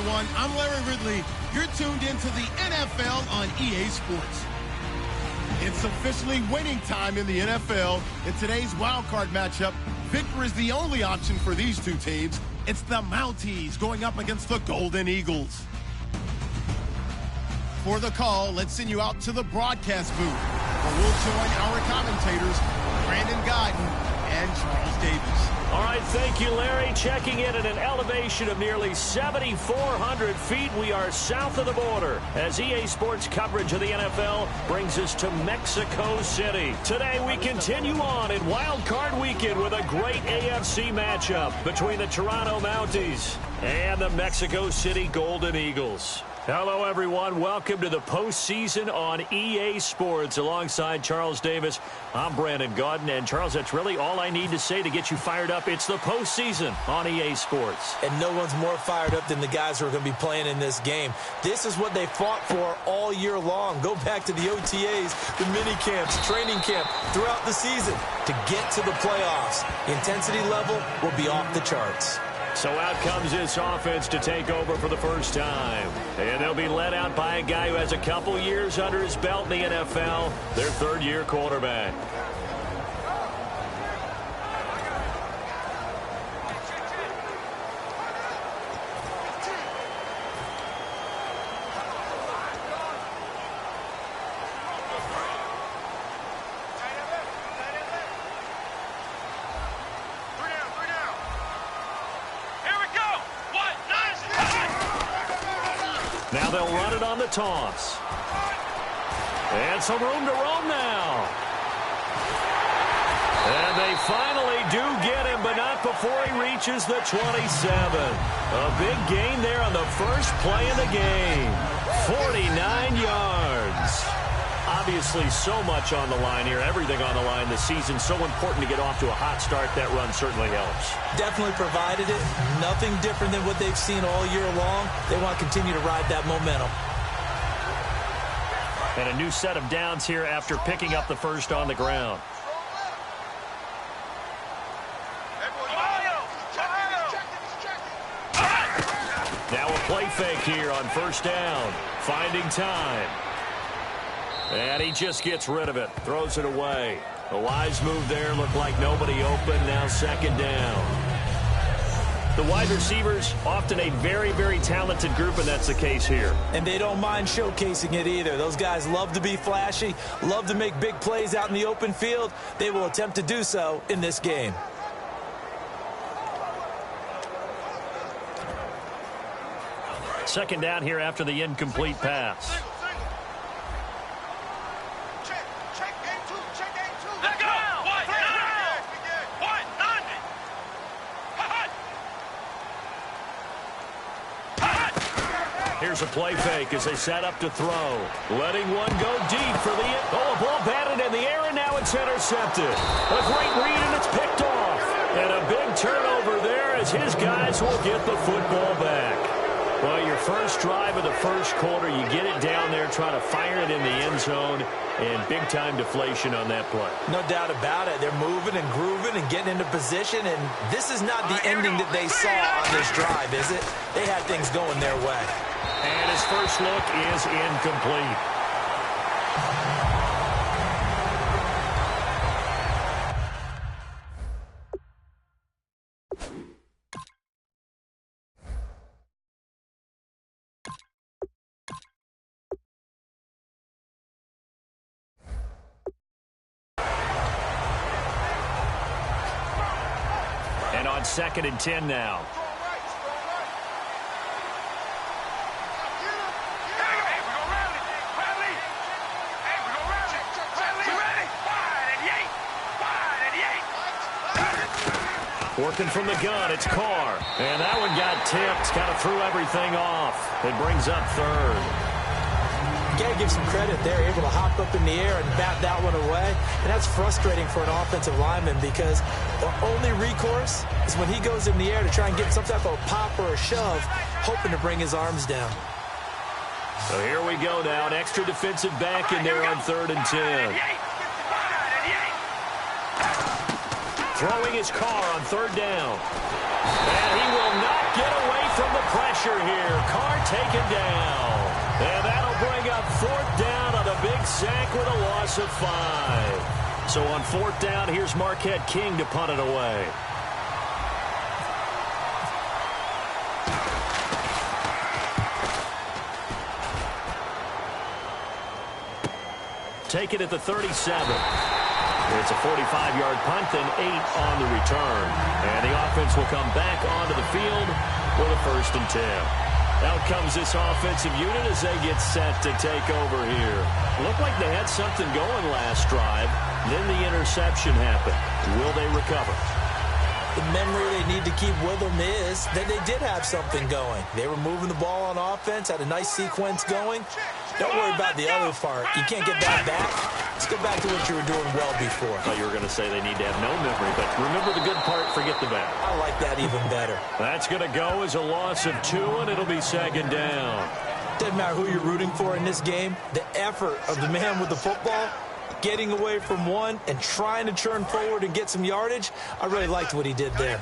everyone. I'm Larry Ridley. You're tuned into the NFL on EA Sports. It's officially winning time in the NFL. In today's wild card matchup, victory is the only option for these two teams. It's the Mounties going up against the Golden Eagles. For the call, let's send you out to the broadcast booth, where we'll join our commentators, Brandon Godden and Charles Davis. All right, thank you, Larry. Checking in at an elevation of nearly 7,400 feet. We are south of the border as EA Sports coverage of the NFL brings us to Mexico City. Today, we continue on in Wild Card Weekend with a great AFC matchup between the Toronto Mounties and the Mexico City Golden Eagles. Hello, everyone. Welcome to the postseason on EA Sports. Alongside Charles Davis, I'm Brandon Godden. And, Charles, that's really all I need to say to get you fired up. It's the postseason on EA Sports. And no one's more fired up than the guys who are going to be playing in this game. This is what they fought for all year long. Go back to the OTAs, the mini camps, training camp, throughout the season to get to the playoffs. The intensity level will be off the charts. So out comes this offense to take over for the first time. And they'll be led out by a guy who has a couple years under his belt in the NFL, their third-year quarterback. Now they'll run it on the toss. And some room to roam now. And they finally do get him, but not before he reaches the 27. A big gain there on the first play of the game. 49 yards. Obviously, so much on the line here. Everything on the line this season. So important to get off to a hot start. That run certainly helps. Definitely provided it. Nothing different than what they've seen all year long. They want to continue to ride that momentum. And a new set of downs here after picking up the first on the ground. Now a play fake here on first down. Finding time. And he just gets rid of it. Throws it away. A wise move there. Looked like nobody open. Now second down. The wide receivers, often a very, very talented group, and that's the case here. And they don't mind showcasing it either. Those guys love to be flashy, love to make big plays out in the open field. They will attempt to do so in this game. Second down here after the incomplete pass. Here's a play fake as they set up to throw. Letting one go deep for the... Oh, a ball batted in the air, and now it's intercepted. A great read, and it's picked off. And a big turnover there as his guys will get the football back. Well, your first drive of the first quarter, you get it down there, trying to fire it in the end zone, and big-time deflation on that play. No doubt about it. They're moving and grooving and getting into position, and this is not the ending that they saw on this drive, is it? They had things going their way. And his first look is incomplete. And on 2nd and 10 now. Working from the gun, it's Carr. And that one got tipped, kind of threw everything off. It brings up third. You got to give some credit there, able to hop up in the air and bat that one away. And that's frustrating for an offensive lineman because the only recourse is when he goes in the air to try and get some type of a pop or a shove, hoping to bring his arms down. So here we go now, an extra defensive back in there on 3rd and 10. Throwing his car on third down. And he will not get away from the pressure here. Carr taken down. And that'll bring up fourth down on a big sack with a loss of 5. So on fourth down, here's Marquette King to punt it away. Take it at the 37. It's a 45-yard punt and 8 on the return. And the offense will come back onto the field with a 1st and 10. Out comes this offensive unit as they get set to take over here. Looked like they had something going last drive. Then the interception happened. Will they recover? The memory they need to keep with them is that they did have something going. They were moving the ball on offense, had a nice sequence going. Don't worry about the other part. You can't get that back. Let's go back to what you were doing well before. I thought you were going to say they need to have no memory, but remember the good part, forget the bad. I like that even better. That's going to go as a loss of 2, and it'll be 2nd down. Doesn't matter who you're rooting for in this game. The effort of the man with the football, getting away from one and trying to turn forward and get some yardage, I really liked what he did there.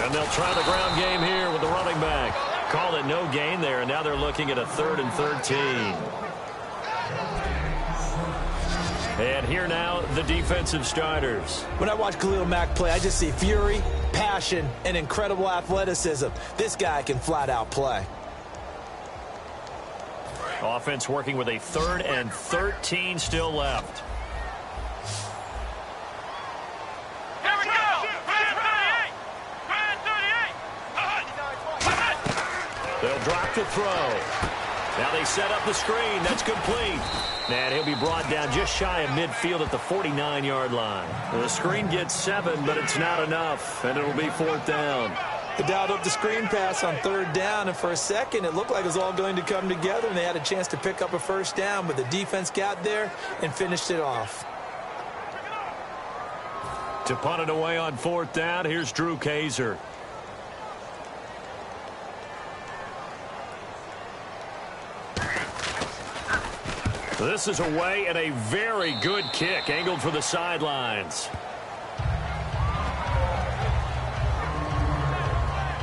And they'll try the ground game here with the running back. Called it no gain there, and now they're looking at a 3rd and 13. And here now, the defensive starters. When I watch Khalil Mack play, I just see fury, passion, and incredible athleticism. This guy can flat out play. Offense working with a 3rd and 13 still left. They'll drop to throw. Now they set up the screen. That's complete. And he'll be brought down just shy of midfield at the 49-yard line. The screen gets 7, but it's not enough, and it'll be 4th down. They dialed up the screen pass on 3rd down, and for a second it looked like it was all going to come together, and they had a chance to pick up a 1st down, but the defense got there and finished it off. To punt it away on 4th down, here's Drew Kaiser. This is away and a very good kick angled for the sidelines.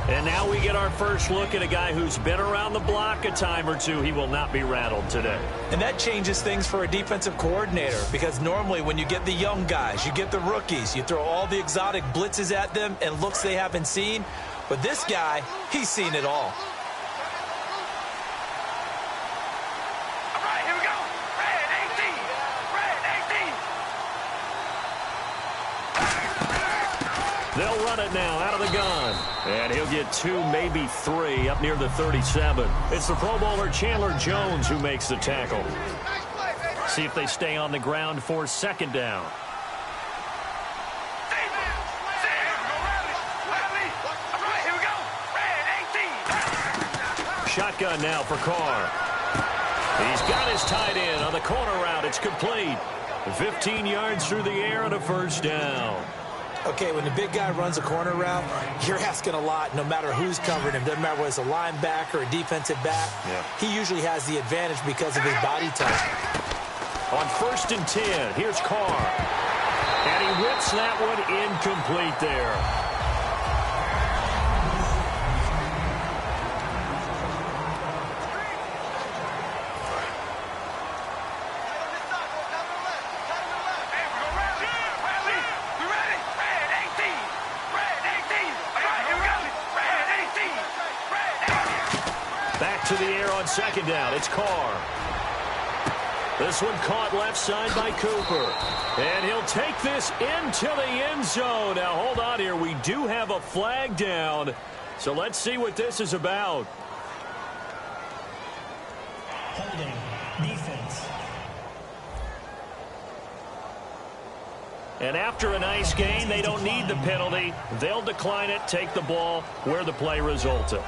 And now we get our first look at a guy who's been around the block a time or two. He will not be rattled today. And that changes things for a defensive coordinator, because normally when you get the young guys, you get the rookies, you throw all the exotic blitzes at them and looks they haven't seen. But this guy, he's seen it all. They'll run it now out of the gun. And he'll get 2, maybe 3 up near the 37. It's the Pro Bowler Chandler Jones who makes the tackle. See if they stay on the ground for 2nd down. Shotgun now for Carr. He's got his tight end on the corner route. It's complete. 15 yards through the air and a 1st down. Okay, when the big guy runs a corner route, you're asking a lot no matter who's covering him. Doesn't matter whether it's a linebacker or a defensive back. Yeah. He usually has the advantage because of his body type. On 1st and 10, here's Carr. And he whips that one incomplete there. To the air on 2nd down. It's Carr. This one caught left side by Cooper. And he'll take this into the end zone. Now, hold on here. We do have a flag down. So let's see what this is about. Holding. Defense. And after a nice gain, they don't need the penalty. They'll decline it, take the ball where the play resulted.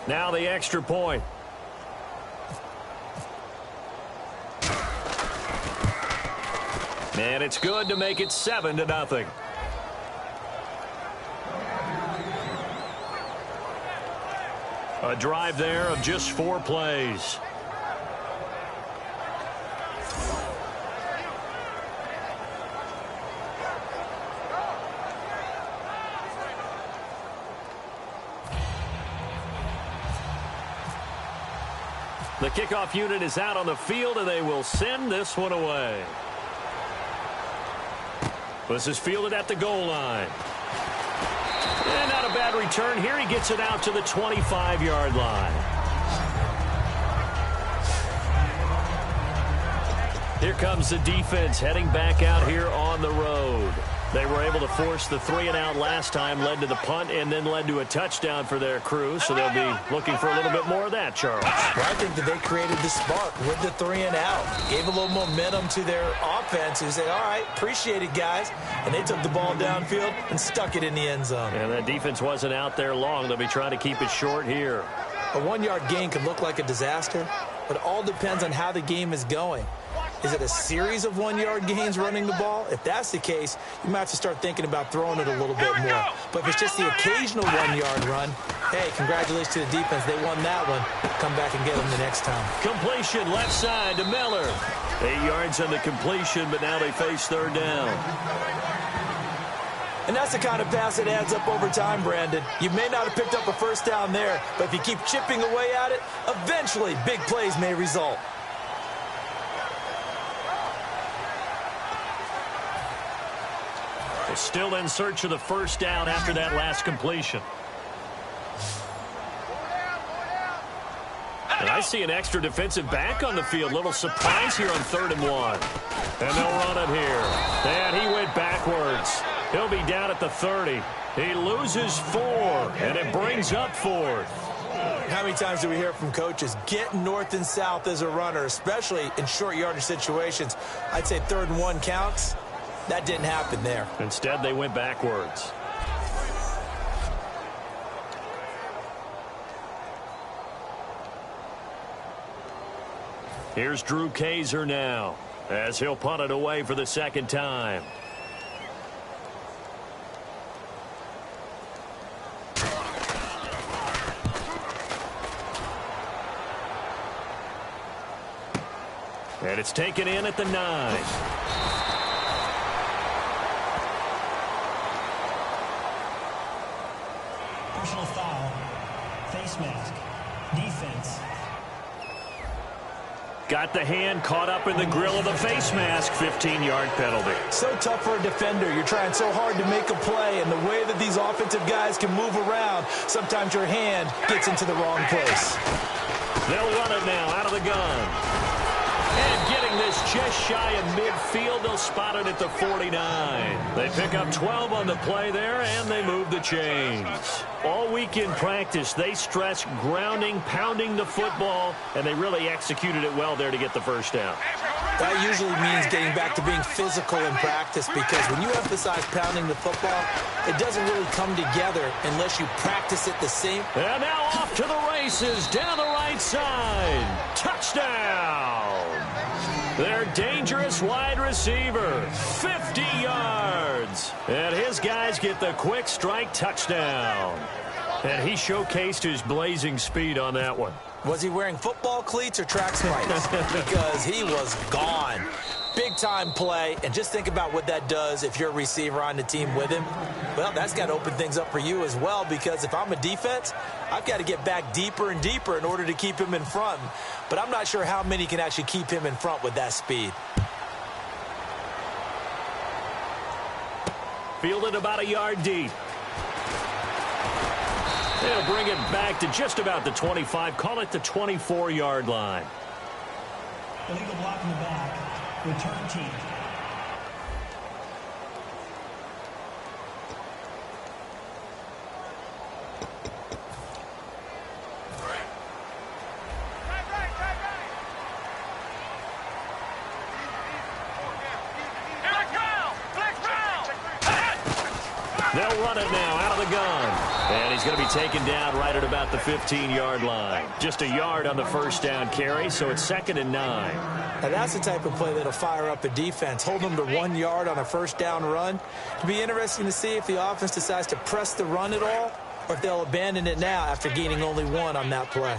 Now the extra point. And it's good to make it 7-0. A drive there of just 4 plays. The kickoff unit is out on the field, and they will send this one away. This is fielded at the goal line. And not a bad return here. He gets it out to the 25-yard line. Here comes the defense heading back out here on the road. They were able to force the 3-and-out last time, led to the punt, and then led to a touchdown for their crew. So they'll be looking for a little bit more of that, Charles. Well, I think that they created the spark with the 3-and-out. Gave a little momentum to their offense who said, all right, appreciate it, guys. And they took the ball downfield and stuck it in the end zone. And that defense wasn't out there long. They'll be trying to keep it short here. A 1-yard gain can look like a disaster, but it all depends on how the game is going. Is it a series of 1-yard gains running the ball? If that's the case, you might have to start thinking about throwing it a little bit more. But if it's just the occasional 1-yard run, hey, congratulations to the defense. They won that one. Come back and get them the next time. Completion left side to Miller. 8 yards on the completion, but now they face 3rd down. And that's the kind of pass that adds up over time, Brandon. You may not have picked up a first down there, but if you keep chipping away at it, eventually big plays may result. They're still in search of the first down after that last completion. And I see an extra defensive back on the field. Little surprise here on 3rd and 1. And they'll run it here. And he went backwards. He'll be down at the 30. He loses 4, and it brings up 4th. How many times do we hear from coaches, get north and south as a runner, especially in short yardage situations? I'd say 3rd and 1 counts. That didn't happen there. Instead, they went backwards. Here's Drew Kaiser now, as he'll punt it away for the 2nd time. And it's taken in at the 9. Personal foul, face mask, defense. Got the hand caught up in the grill of the face mask. 15-yard penalty. So tough for a defender. You're trying so hard to make a play, and the way that these offensive guys can move around, sometimes your hand gets into the wrong place. They'll run it now out of the gun. And getting this just shy of midfield, they'll spot it at the 49. They pick up 12 on the play there, and they move the chains. All week in practice, they stress grounding, pounding the football, and they really executed it well there to get the first down. That usually means getting back to being physical in practice, because when you emphasize pounding the football, it doesn't really come together unless you practice it the same. And now off to the races down the right side. Touchdown! Their dangerous wide receiver, 50 yards. And his guys get the quick strike touchdown. And he showcased his blazing speed on that one. Was he wearing football cleats or track spikes? Because he was gone. Big-time play, and just think about what that does if you're a receiver on the team with him. Well, that's got to open things up for you as well, because if I'm a defense, I've got to get back deeper and deeper in order to keep him in front. But I'm not sure how many can actually keep him in front with that speed. Fielded about a yard deep. They'll bring it back to just about the 25. Call it the 24-yard line. Illegal block in the back. Return team. They'll run it now out of the gun. And he's going to be taken down right at about the 15-yard line. Just a yard on the first down carry, so it's 2nd and 9. Now that's the type of play that'll fire up a defense. Hold them to 1 yard on a first down run. It'll be interesting to see if the offense decides to press the run at all, or if they'll abandon it now after gaining only 1 on that play.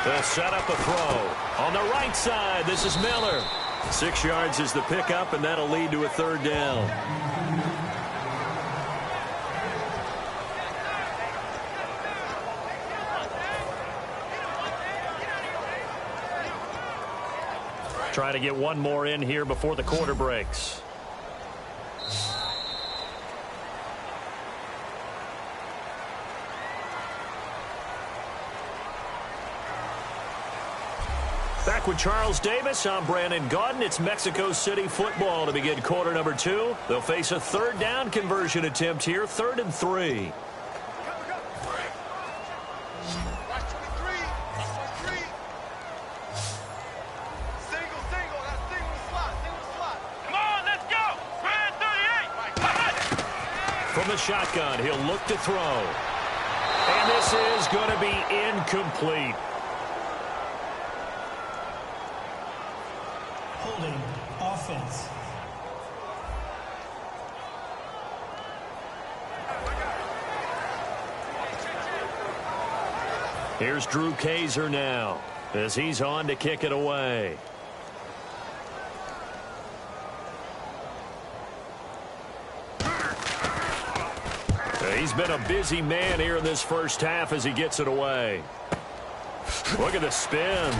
They'll set up a throw. On the right side, this is Miller. 6 yards is the pickup, and that'll lead to a 3rd down. Try to get one more in here before the quarter breaks. Back with Charles Davis, I'm Brandon Gaudin. It's Mexico City football to begin quarter number 2. They'll face a 3rd down conversion attempt here, 3rd and 3. From the shotgun, he'll look to throw. And this is going to be incomplete. Holding offense. Here's Drew Kaiser now as he's on to kick it away. He's been a busy man here in this first half as he gets it away. Look at the spin.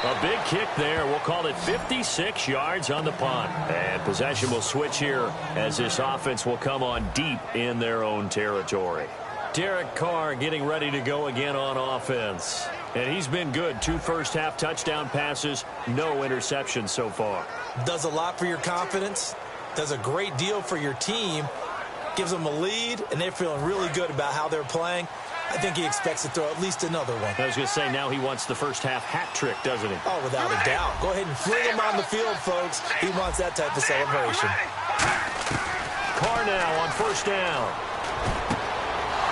A big kick there. We'll call it 56 yards on the punt. And possession will switch here as this offense will come on deep in their own territory. Derek Carr getting ready to go again on offense. And he's been good. 2 first-half touchdown passes, no interceptions so far. Does a lot for your confidence. Does a great deal for your team. Gives them a lead, and they're feeling really good about how they're playing. I think he expects to throw at least another one. I was going to say, now he wants the first-half hat trick, doesn't he? Oh, without a doubt. Go ahead and fling him on the field, folks. He wants that type of celebration. Carr now on 1st down.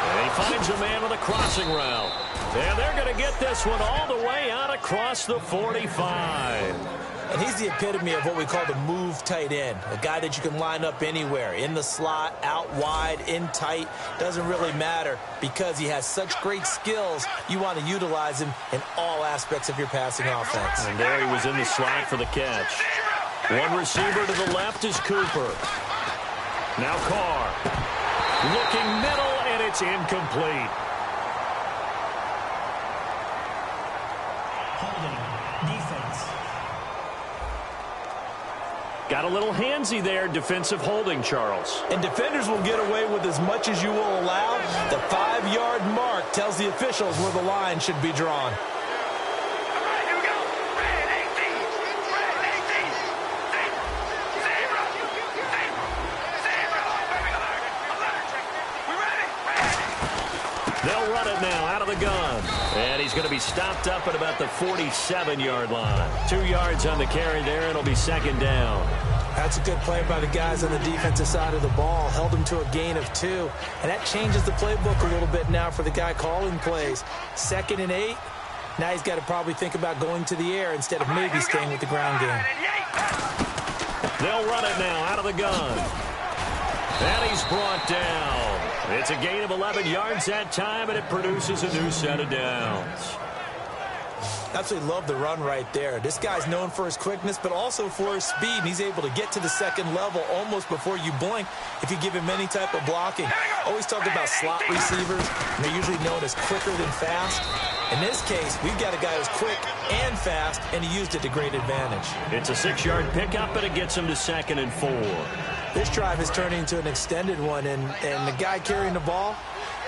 And he finds a man with a crossing route. And they're going to get this one all the way out across the 45. And he's the epitome of what we call the move tight end. A guy that you can line up anywhere. In the slot, out wide, in tight. Doesn't really matter because he has such great skills. You want to utilize him in all aspects of your passing offense. And there he was in the slot for the catch. One receiver to the left is Cooper. Now Carr. Looking middle, and it's incomplete. Holding defense. Got a little handsy there, defensive holding, Charles. And defenders will get away with as much as you will allow. The 5-yard mark tells the officials where the line should be drawn. They'll run it now out of the gun. And he's going to be stopped up at about the 47-yard line. 2 yards on the carry there, and it'll be 2nd down. That's a good play by the guys on the defensive side of the ball. Held him to a gain of 2. And that changes the playbook a little bit now for the guy calling plays. 2nd and 8. Now he's got to probably think about going to the air instead of maybe staying with the ground game. They'll run it now out of the gun. And he's brought down. It's a gain of 11 yards that time, and it produces a new set of downs. Absolutely love the run right there. This guy's known for his quickness, but also for his speed. And he's able to get to the 2nd level almost before you blink if you give him any type of blocking. Always talk about slot receivers, and they're usually known as quicker than fast. In this case, we've got a guy who's quick and fast, and he used it to great advantage. It's a 6-yard pickup, and it gets him to 2nd and 4. This drive is turning into an extended one, and the guy carrying the ball,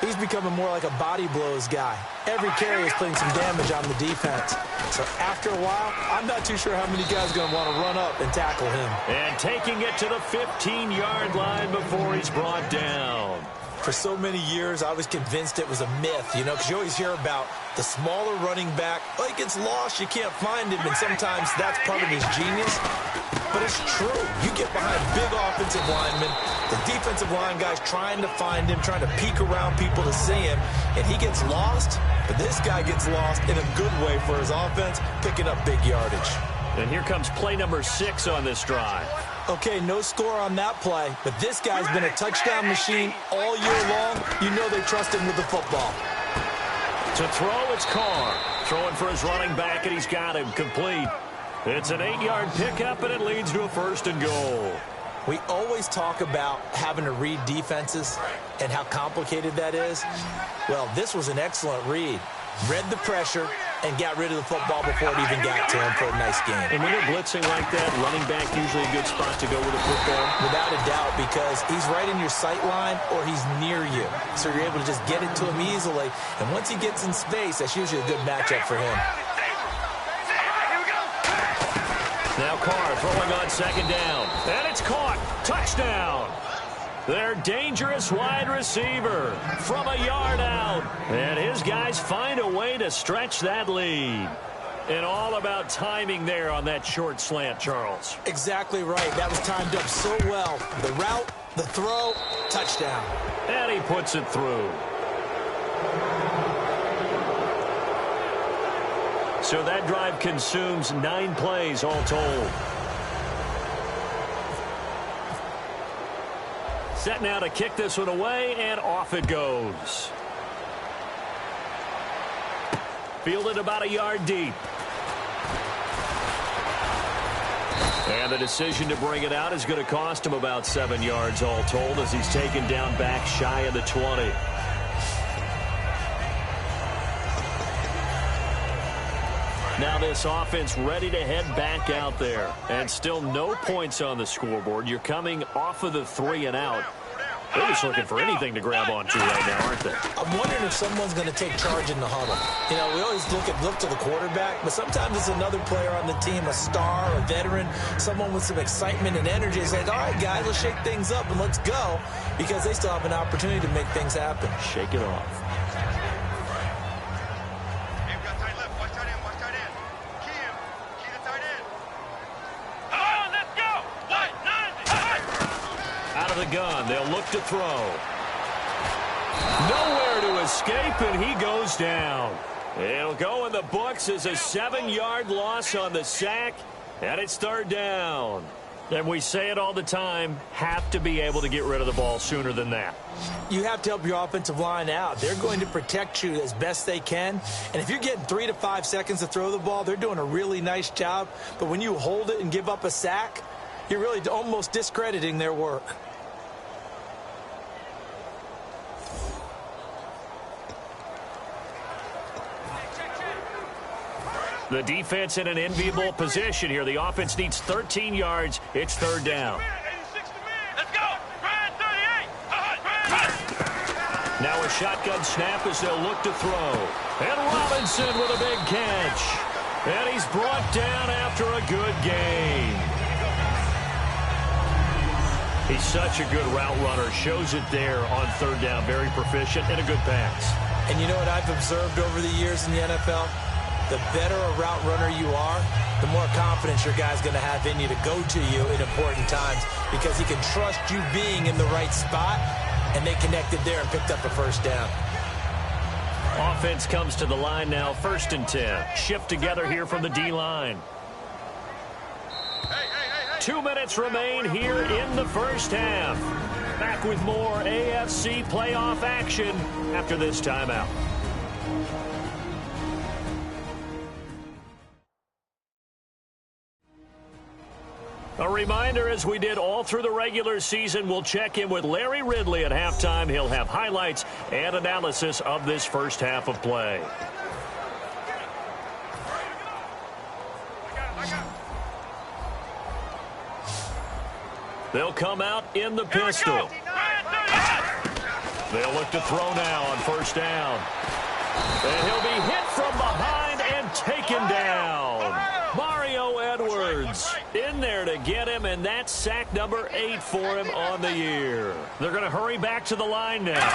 he's becoming more like a body blows guy. Every carry is putting some damage on the defense. So after a while, I'm not too sure how many guys are going to want to run up and tackle him. And taking it to the 15-yard line before he's brought down. For so many years, I was convinced it was a myth, you know, because you always hear about the smaller running back. Oh, he gets lost, you can't find him, and sometimes that's part of his genius. But it's true. You get behind big offensive linemen, the defensive line guys trying to find him, trying to peek around people to see him, and he gets lost. But this guy gets lost in a good way for his offense, picking up big yardage. And here comes play number 6 on this drive. Okay, no score on that play, but this guy's been a touchdown machine all year long. You know they trust him with the football. To throw, it's Carr. Throwing for his running back, and he's got him complete. It's an 8-yard pickup, and it leads to a 1st and goal. We always talk about having to read defenses and how complicated that is. Well, this was an excellent read. Read the pressure and got rid of the football before it even got to him for a nice game. And when you're blitzing like that, running back usually a good spot to go with the football. Without a doubt, because he's right in your sight line or he's near you. So you're able to just get it to him easily. And once he gets in space, that's usually a good matchup for him. Now Carr throwing on 2nd down. And it's caught. Touchdown. Their dangerous wide receiver from a yard out. And his guys find a way to stretch that lead. And all about timing there on that short slant, Charles. Exactly right. That was timed up so well. The route, the throw, touchdown. And he puts it through. So that drive consumes 9 plays all told. Set now to kick this one away, and off it goes. Fielded about a yard deep. And the decision to bring it out is going to cost him about 7 yards all told as he's taken down back shy of the 20. Now this offense ready to head back out there. And still no points on the scoreboard. You're coming off of the 3 and out. They're just looking for anything to grab onto right now, aren't they? I'm wondering if someone's going to take charge in the huddle. You know, we always look to the quarterback, but sometimes it's another player on the team, a star, a veteran, someone with some excitement and energy. It's like, all right, guys, let's shake things up and let's go, because they still have an opportunity to make things happen. Shake it off. The gun. They'll look to throw. Nowhere to escape, and he goes down. It'll go in the books as a 7-yard loss on the sack, and it's 3rd down. And we say it all the time, have to be able to get rid of the ball sooner than that. You have to help your offensive line out. They're going to protect you as best they can. And if you're getting 3 to 5 seconds to throw the ball, they're doing a really nice job. But when you hold it and give up a sack, you're really almost discrediting their work. The defense in an enviable position here. The offense needs 13 yards. It's 3rd down. Let's go. Now a shotgun snap as they'll look to throw. And Robinson with a big catch. And he's brought down after a good game. He's such a good route runner. Shows it there on 3rd down. Very proficient and a good pass. And you know what I've observed over the years in the NFL? The better a route runner you are, the more confidence your guy's going to have in you to go to you in important times, because he can trust you being in the right spot, and they connected there and picked up a 1st down. Offense comes to the line now, 1st and 10. Shift together here from the D-line. 2 minutes remain here in the 1st half. Back with more AFC playoff action after this timeout. A reminder, as we did all through the regular season, we'll check in with Larry Ridley at halftime. He'll have highlights and analysis of this 1st half of play. They'll come out in the pistol. They'll look to throw now on 1st down. And he'll be hit from behind and taken down. Mario Edwards in there to get him, and that's sack number 8 for him on the year. They're going to hurry back to the line now.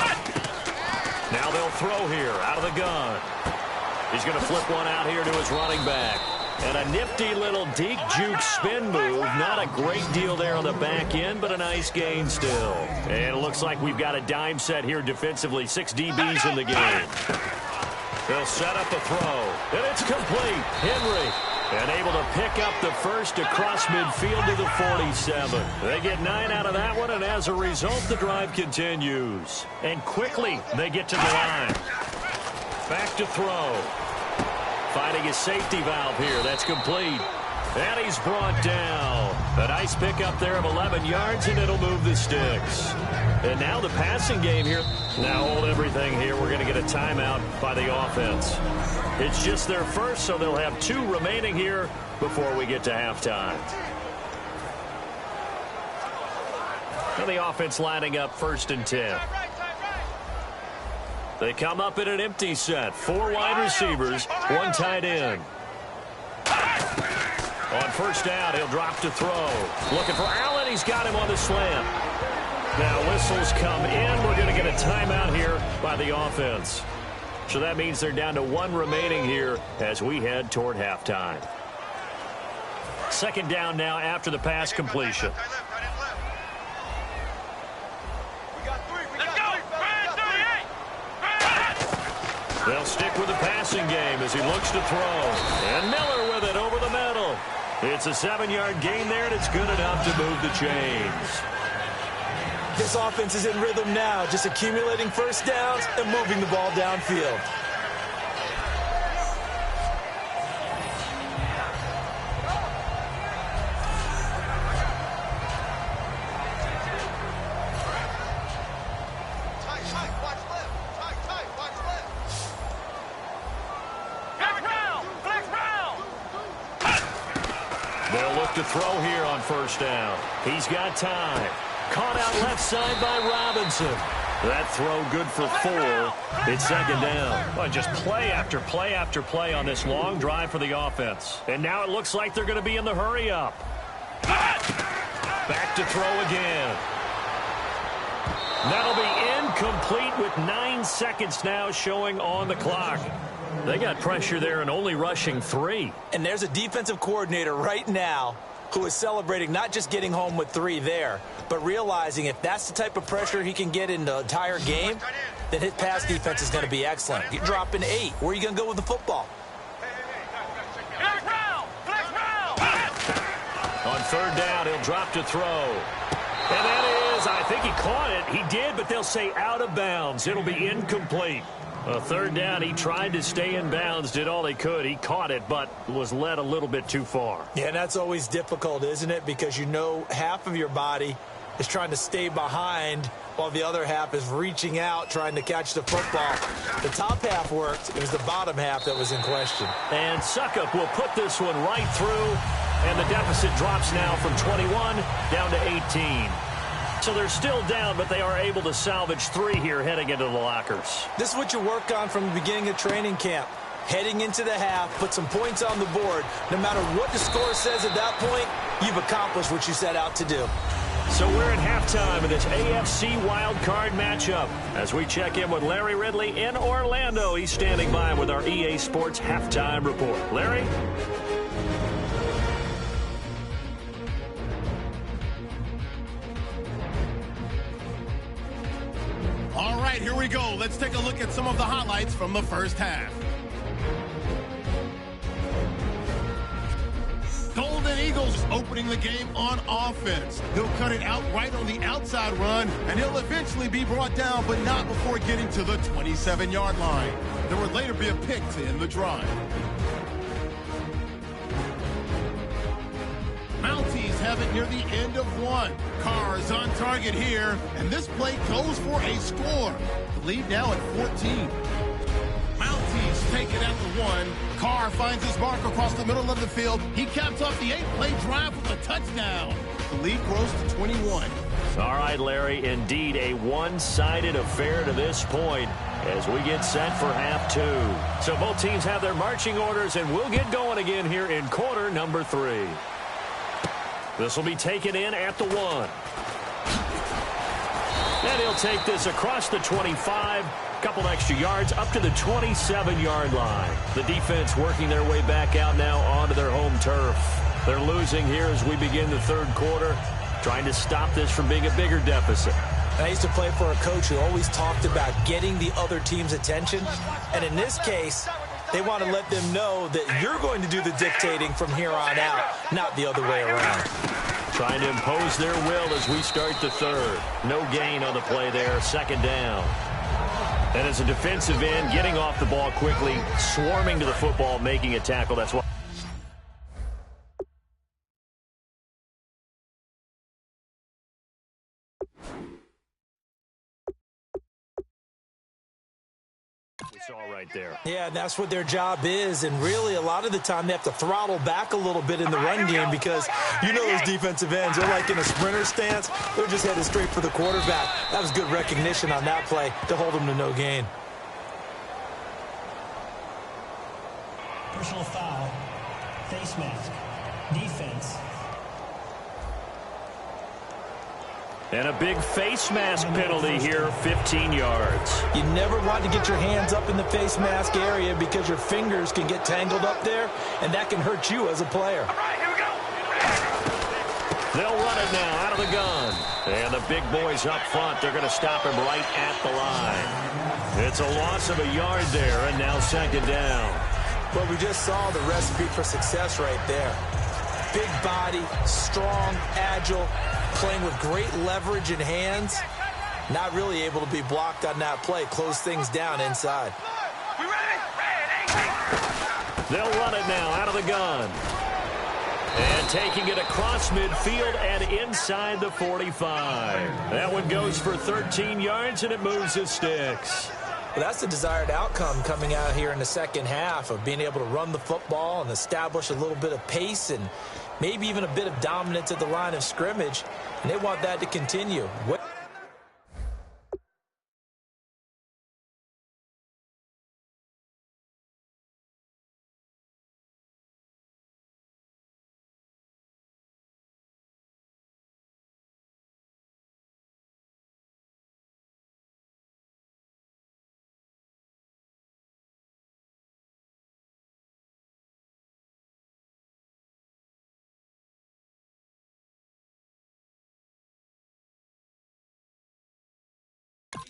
Now they'll throw here out of the gun. He's going to flip one out here to his running back. And a nifty little deke juke spin move. Not a great deal there on the back end, but a nice gain still. And it looks like we've got a dime set here defensively. 6 DBs in the game. They'll set up a throw. And it's complete. Henry And able to pick up the first across midfield to the 47. They get 9 out of that one, and as a result, the drive continues. And quickly, they get to the line. Back to throw. Finding a safety valve here. That's complete. And he's brought down. A nice pickup there of 11 yards, and it'll move the sticks. And now the passing game here. Now hold everything here. We're going to get a timeout by the offense. It's just their first, so they'll have 2 remaining here before we get to halftime. And the offense lining up 1st and 10. They come up in an empty set. 4 wide receivers, 1 tight end. On 1st down, he'll drop to throw. Looking for Allen. He's got him on the slant. Now whistles come in. We're going to get a timeout here by the offense. So that means they're down to 1 remaining here as we head toward halftime. 2nd down now after the pass completion. They'll stick with the passing game as he looks to throw. And Miller with it over the middle. It's a 7-yard gain there, and it's good enough to move the chains. This offense is in rhythm now, just accumulating 1st downs and moving the ball downfield. They'll look to throw here on 1st down. He's got time. Caught out left side by Robinson. That throw good for 4. It's 2nd down. Well, just play after play after play on this long drive for the offense. And now it looks like they're going to be in the hurry up. Back to throw again. That'll be incomplete with 9 seconds now showing on the clock. They got pressure there and only rushing 3. And there's a defensive coordinator right now who is celebrating not just getting home with 3 there, but realizing if that's the type of pressure he can get in the entire game, then his pass defense is going to be excellent. You're dropping 8. Where are you going to go with the football? On 3rd down, he'll drop to throw. And that is, I think he caught it. He did, but they'll say out of bounds. It'll be incomplete. 3rd down, he tried to stay in bounds, did all he could. He caught it, but was led a little bit too far. Yeah, and that's always difficult, isn't it? Because you know half of your body is trying to stay behind while the other half is reaching out, trying to catch the football. The top half worked. It was the bottom half that was in question. And Suckup will put this one right through, and the deficit drops now from 21 down to 18. So they're still down, but they are able to salvage 3 here heading into the lockers. This is what you work on from the beginning of training camp. Heading into the half, put some points on the board. No matter what the score says at that point, you've accomplished what you set out to do. So we're at halftime of this AFC wildcard matchup. As we check in with Larry Ridley in Orlando, he's standing by with our EA Sports halftime report. Larry? All right, here we go. Let's take a look at some of the highlights from the 1st half. Golden Eagles opening the game on offense. He'll cut it out right on the outside run, and he'll eventually be brought down, but not before getting to the 27-yard line. There would later be a pick to end the drive. Mounties have it near the end of 1. Carr is on target here, and this play goes for a score. The lead now at 14. Mounties take it at the 1. Carr finds his mark across the middle of the field. He caps off the 8-play drive with a touchdown. The lead grows to 21. All right, Larry, indeed a one-sided affair to this point as we get set for half 2. So both teams have their marching orders, and we'll get going again here in quarter number 3. This will be taken in at the 1. And he'll take this across the 25. Couple extra yards up to the 27-yard line. The defense working their way back out now onto their home turf. They're losing here as we begin the 3rd quarter, trying to stop this from being a bigger deficit. I used to play for a coach who always talked about getting the other team's attention. And in this case, They want to let them know that you're going to do the dictating from here on out, not the other way around. Trying to impose their will as we start the third. No gain on the play there, second down. And as a defensive end, getting off the ball quickly, swarming to the football, making a tackle. That's why. We saw right there. Yeah, that's what their job is, and really a lot of the time they have to throttle back a little bit in the run game because you know those defensive ends, they're like in a sprinter stance. They're just headed straight for the quarterback. That was good recognition on that play to hold them to no gain. Personal foul, face mask, defense. And a big face mask penalty here, 15 yards. You never want to get your hands up in the face mask area because your fingers can get tangled up there, and that can hurt you as a player. All right, here we go. They'll run it now out of the gun. And the big boys up front, they're going to stop him right at the line. It's a loss of a yard there, and now second down. Well, we just saw the recipe for success right there. Big body, strong, agile, playing with great leverage in hands. Not really able to be blocked on that play. Close things down inside. We ready? Ready. They'll run it now out of the gun. And taking it across midfield and inside the 45. That one goes for 13 yards, and it moves the sticks. Well, that's the desired outcome coming out here in the second half of being able to run the football and establish a little bit of pace and maybe even a bit of dominance at the line of scrimmage. And they want that to continue.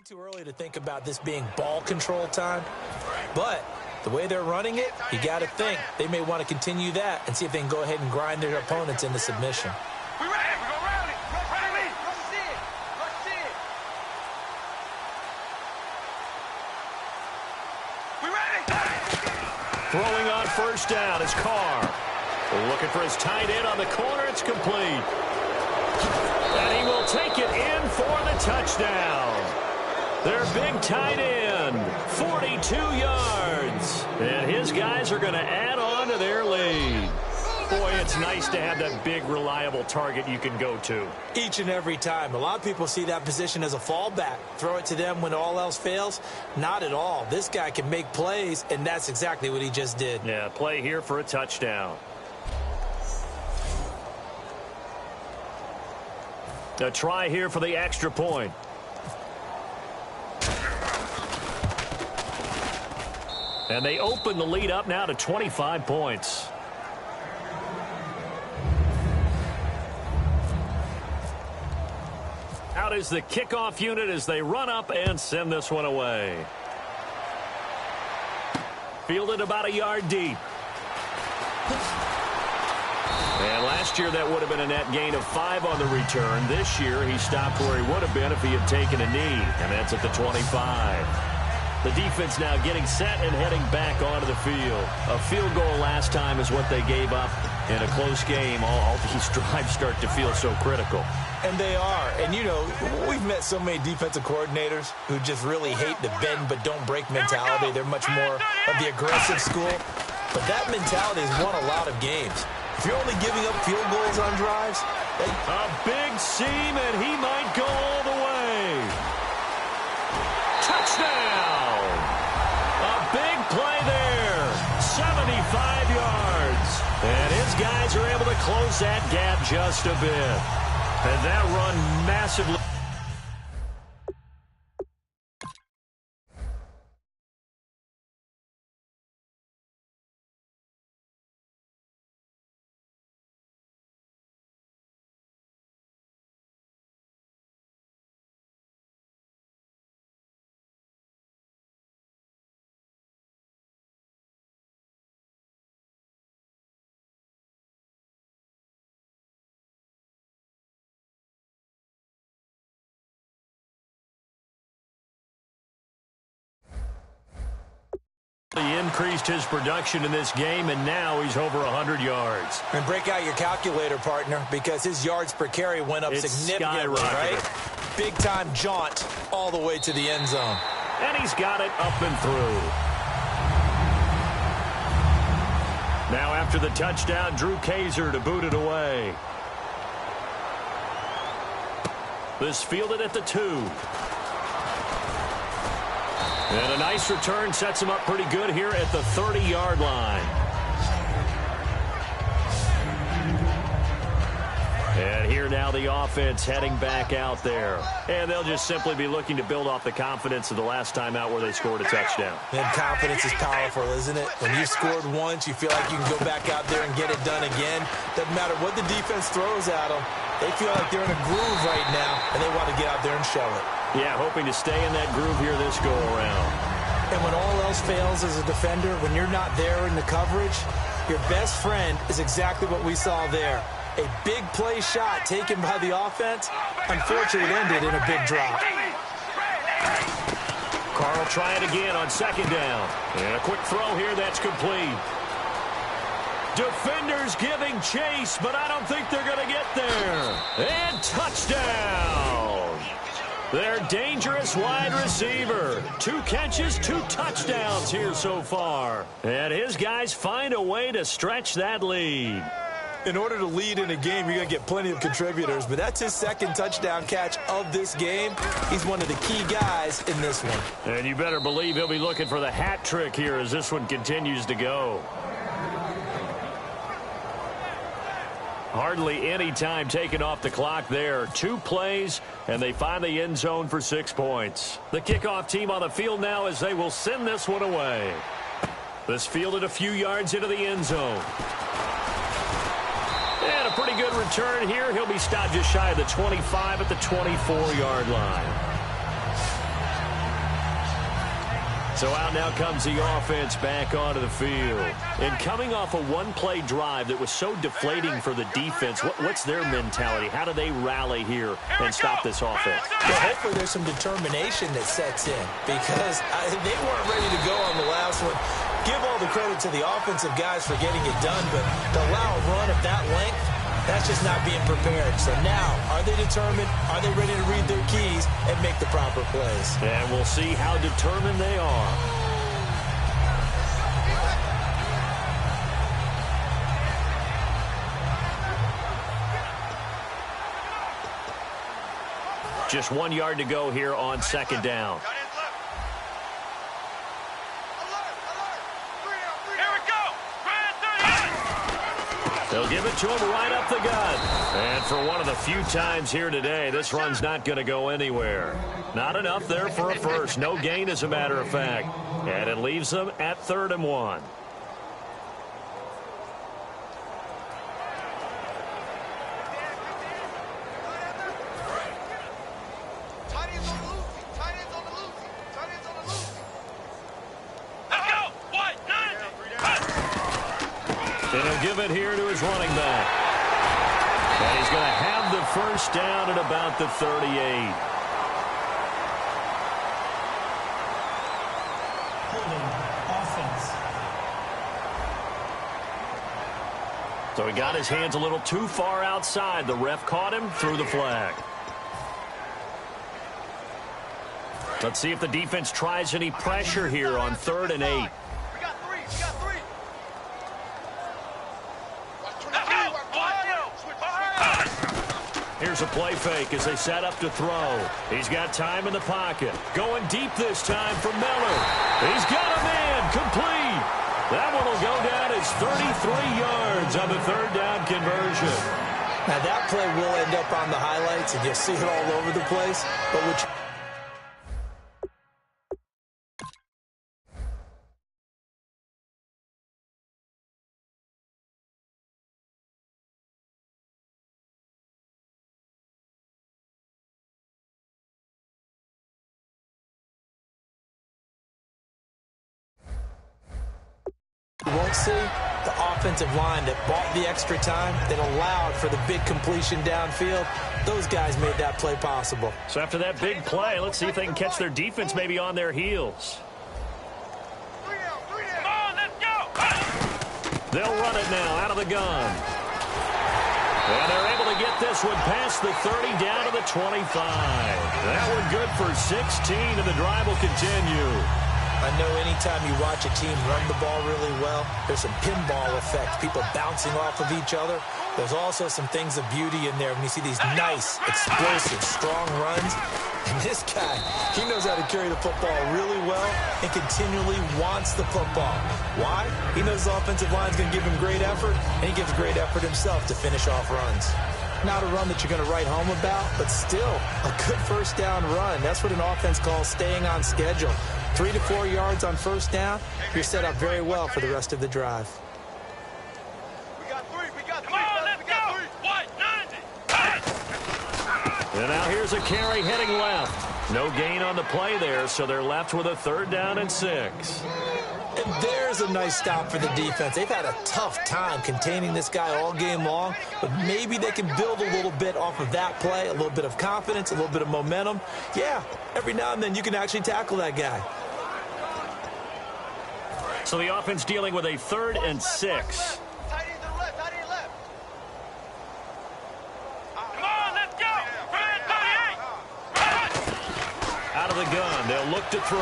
Too early to think about this being ball control time, but the way they're running it, you got to think they may want to continue that and see if they can go ahead and grind their opponents into submission. We ready. We go round it. Ready. Rush in. Rush in. We ready. Throwing on first down is Carr. Looking for his tight end on the corner. It's complete. And he will take it in for the touchdown. Their big tight end, 42 yards. And his guys are going to add on to their lead. Boy, it's nice to have that big, reliable target you can go to. Each and every time. A lot of people see that position as a fallback. Throw it to them when all else fails. Not at all. This guy can make plays, and that's exactly what he just did. Yeah, play here for a touchdown. A try here for the extra point. And they open the lead up now to 25 points. Out is the kickoff unit as they run up and send this one away. Fielded about a yard deep. And last year that would have been a net gain of 5 on the return. This year he stopped where he would have been if he had taken a knee. And that's at the 25. The defense now getting set and heading back onto the field. A field goal last time is what they gave up in a close game. All these drives start to feel so critical. And they are. And, you know, we've met so many defensive coordinators who just really hate the bend but don't break mentality. They're much more of the aggressive school. But that mentality has won a lot of games. If you're only giving up field goals on drives. A big seam, and he might go all the way. Touchdown! A big play there. 75 yards. And his guys are able to close that gap just a bit. And that run massively. He increased his production in this game, and now he's over 100 yards. And break out your calculator, partner, because his yards per carry went up significantly, right? Big-time jaunt all the way to the end zone. And he's got it up and through. Now after the touchdown, Drew Kaiser to boot it away. This fielded at the 2. And a nice return sets him up pretty good here at the 30-yard line. And here now the offense heading back out there. And they'll just simply be looking to build off the confidence of the last time out where they scored a touchdown. And confidence is powerful, isn't it? When you've scored once, you feel like you can go back out there and get it done again. Doesn't matter what the defense throws at them. They feel like they're in a groove right now, and they want to get out there and show it. Yeah, hoping to stay in that groove here this go-around. And when all else fails as a defender, when you're not there in the coverage, your best friend is exactly what we saw there. A big play shot taken by the offense. Unfortunately, it ended in a big drop. Carl try it again on second down. And a quick throw here that's complete. Defenders giving chase, but I don't think they're going to get there. And touchdown. Their dangerous wide receiver. 2 catches, 2 touchdowns here so far. And his guys find a way to stretch that lead. In order to lead in a game, you're going to get plenty of contributors, but that's his second touchdown catch of this game. He's one of the key guys in this one. And you better believe he'll be looking for the hat trick here as this one continues to go. Hardly any time taken off the clock there. 2 plays, and they find the end zone for 6 points. The kickoff team on the field now as they will send this one away. This fielded a few yards into the end zone. And a pretty good return here. He'll be stopped just shy of the 25 at the 24-yard line. So out now comes the offense back onto the field. And coming off a one-play drive that was so deflating for the defense, what's their mentality? How do they rally here and stop this offense? Well, hopefully there's some determination that sets in because they weren't ready to go on the last one. Give all the credit to the offensive guys for getting it done, but to allow a run of that length, that's just not being prepared. So now, are they determined? Are they ready to read their keys and make the proper plays? And we'll see how determined they are. Just 1 yard to go here on second down. They'll give it to him right up the gut. And for one of the few times here today, this run's not going to go anywhere. Not enough there for a first. No gain, as a matter of fact. And it leaves them at 3rd and 1. And he'll give it here to his running back. And he's going to have the first down at about the 38. So he got his hands a little too far outside. The ref caught him, threw the flag. Let's see if the defense tries any pressure here on 3rd and 8. Here's a play fake as they set up to throw. He's got time in the pocket. Going deep this time for Miller. He's got a man complete. That one will go down as 33 yards on the 3rd down conversion. Now that play will end up on the highlights, and you'll see it all over the place. But which you won't see the offensive line that bought the extra time, that allowed for the big completion downfield. Those guys made that play possible. So after that big play, let's see if they can catch their defense maybe on their heels. They'll run it now out of the gun. And they're able to get this one past the 30 down to the 25. That one good for 16, and the drive will continue. I know anytime you watch a team run the ball really well, there's some pinball effect, people bouncing off of each other. There's also some things of beauty in there when you see these nice, explosive, strong runs. And this guy, he knows how to carry the football really well and continually wants the football. Why? He knows the offensive line's going to give him great effort, and he gives great effort himself to finish off runs. Not a run that you're going to write home about, but still a good first down run. That's what an offense calls staying on schedule. 3 to 4 yards on first down, you're set up very well for the rest of the drive. We got three. Come on, let's go. What? 90. And now here's a carry heading left. No gain on the play there, so they're left with a 3rd down and 6. And there's a nice stop for the defense. They've had a tough time containing this guy all game long, but maybe they can build a little bit off of that play, a little bit of confidence, a little bit of momentum. Yeah, every now and then you can actually tackle that guy. So the offense dealing with a 3rd and 6. Tight end to the left. Come on, let's go. 38. Out of the gun, they'll look to throw.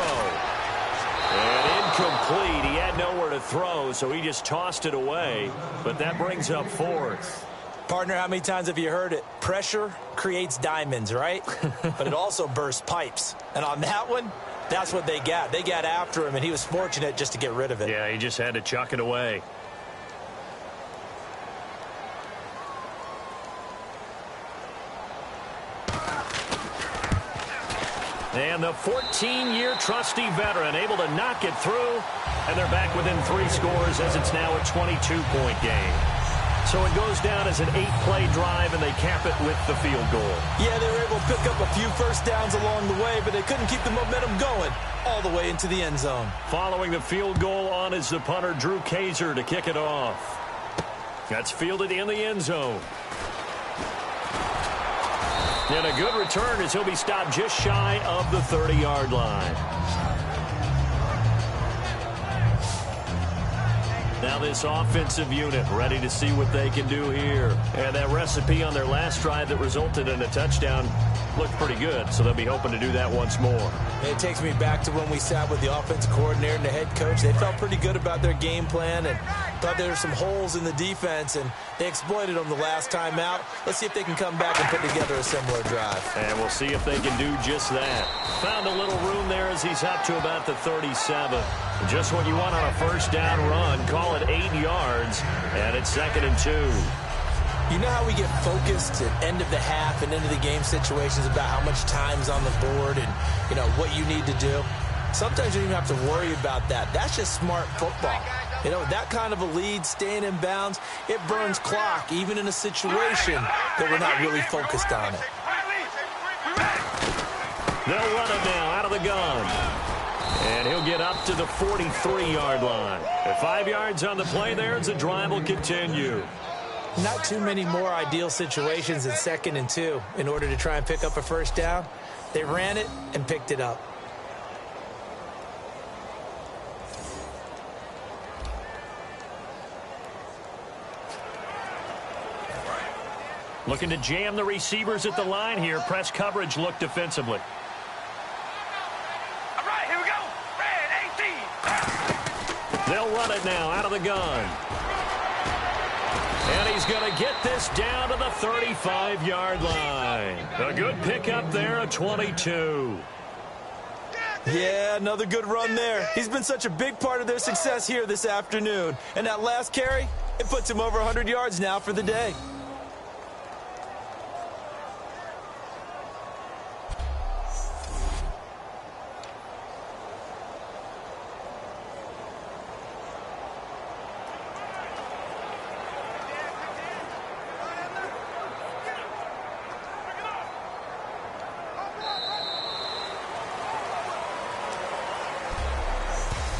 And incomplete. He had nowhere to throw, so he just tossed it away. But that brings up 4th. Partner, how many times have you heard it? Pressure creates diamonds, right? But it also bursts pipes. And on that one, that's what they got. They got after him, and he was fortunate just to get rid of it. Yeah, he just had to chuck it away. And the 14-year trusty veteran able to knock it through. And they're back within 3 scores as it's now a 22-point game. So it goes down as an 8-play drive, and they cap it with the field goal. Yeah, they were able to pick up a few first downs along the way, but they couldn't keep the momentum going all the way into the end zone. Following the field goal on is the punter, Drew Kaiser, to kick it off. That's fielded in the end zone. And a good return as he'll be stopped just shy of the 30-yard line. Now this offensive unit ready to see what they can do here. And that recipe on their last drive that resulted in a touchdown looked pretty good, so they'll be hoping to do that once more. It takes me back to when we sat with the offensive coordinator and the head coach. They felt pretty good about their game plan and thought there were some holes in the defense, and they exploited them the last time out. Let's see if they can come back and put together a similar drive. And we'll see if they can do just that. Found a little room there as he's up to about the 37. Just what you want on a first down run. Call it 8 yards, and it's 2nd and 2. You know how we get focused at end of the half and end of the game situations about how much time's on the board and, you know, what you need to do? Sometimes you don't even have to worry about that. That's just smart football. You know, that kind of a lead, staying in bounds, it burns clock, even in a situation that we're not really focused on it. They'll run it now out of the gun. And he'll get up to the 43-yard line. At 5 yards on the play there, as the drive will continue. Not too many more ideal situations in 2nd and 2 in order to try and pick up a first down. They ran it and picked it up. Looking to jam the receivers at the line here. Press coverage look defensively. All right, here we go. Red 18. They'll run it now out of the gun. And he's going to get this down to the 35-yard line. A good pickup there at 22. Yeah, another good run there. He's been such a big part of their success here this afternoon. And that last carry, it puts him over 100 yards now for the day.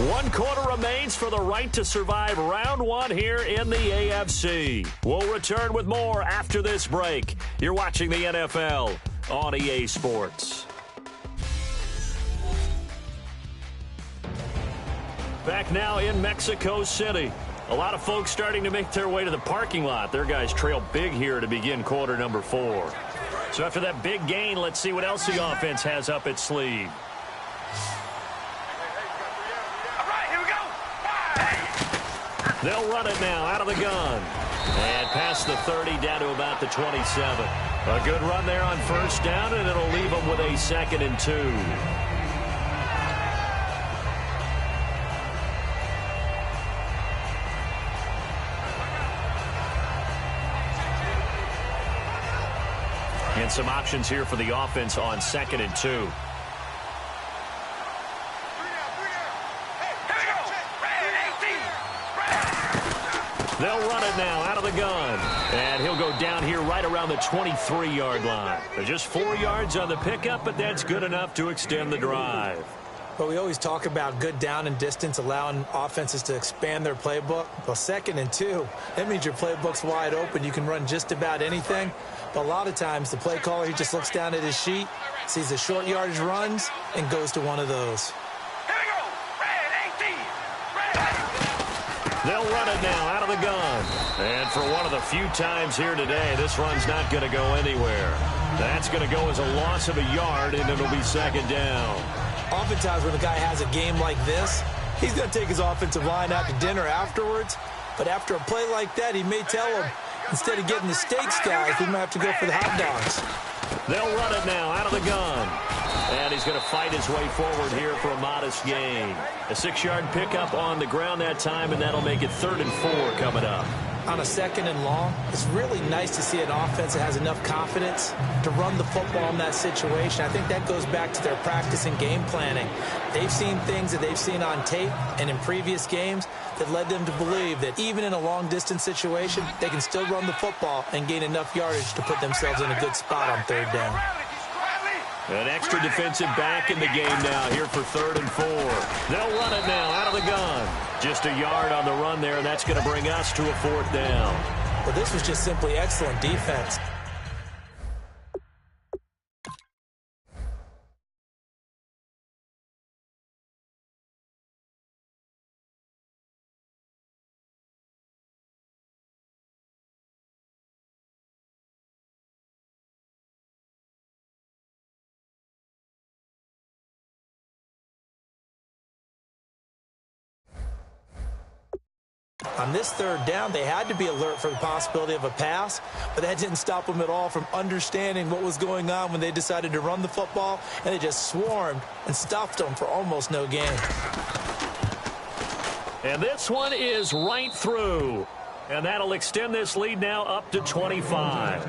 One quarter remains for the right to survive round 1 here in the AFC. We'll return with more after this break. You're watching the NFL on EA Sports. Back now in Mexico City. A lot of folks starting to make their way to the parking lot. Their guys trail big here to begin quarter number 4. So after that big gain, let's see what else the offense has up its sleeve. All right, here we go. They'll run it now out of the gun. And past the 30 down to about the 27. A good run there on first down, and it'll leave them with a 2nd and 2. And some options here for the offense on 2nd and 2. They'll run it now out of the gun. And he'll go down here right around the 23-yard line. They're just 4 yards on the pickup, but that's good enough to extend the drive. But we always talk about good down and distance, allowing offenses to expand their playbook. Well, 2nd and 2, that means your playbook's wide open. You can run just about anything. But a lot of times, the play caller, he just looks down at his sheet, sees the short yardage runs, and goes to one of those. Here we go. Red 18. They'll run it now out of the gun. And for one of the few times here today, this run's not going to go anywhere. That's going to go as a loss of a yard, and it'll be 2nd down. Oftentimes when the guy has a game like this, he's going to take his offensive line out to dinner afterwards. But after a play like that, he may tell him, instead of getting the steaks, guys, we might have to go for the hot dogs. They'll run it now out of the gun. And he's going to fight his way forward here for a modest gain. A 6-yard pickup on the ground that time, and that'll make it 3rd and 4 coming up. On a 2nd and long, it's really nice to see an offense that has enough confidence to run the football in that situation. I think that goes back to their practice and game planning. They've seen things that they've seen on tape and in previous games that led them to believe that even in a long-distance situation, they can still run the football and gain enough yardage to put themselves in a good spot on 3rd down. An extra defensive back in the game now here for 3rd and 4. They'll run it now out of the gun. Just a yard on the run there, and that's going to bring us to a 4th down. Well, this was just simply excellent defense. On this 3rd down, they had to be alert for the possibility of a pass, but that didn't stop them at all from understanding what was going on when they decided to run the football, and they just swarmed and stuffed them for almost no gain. And this one is right through. And that'll extend this lead now up to 25.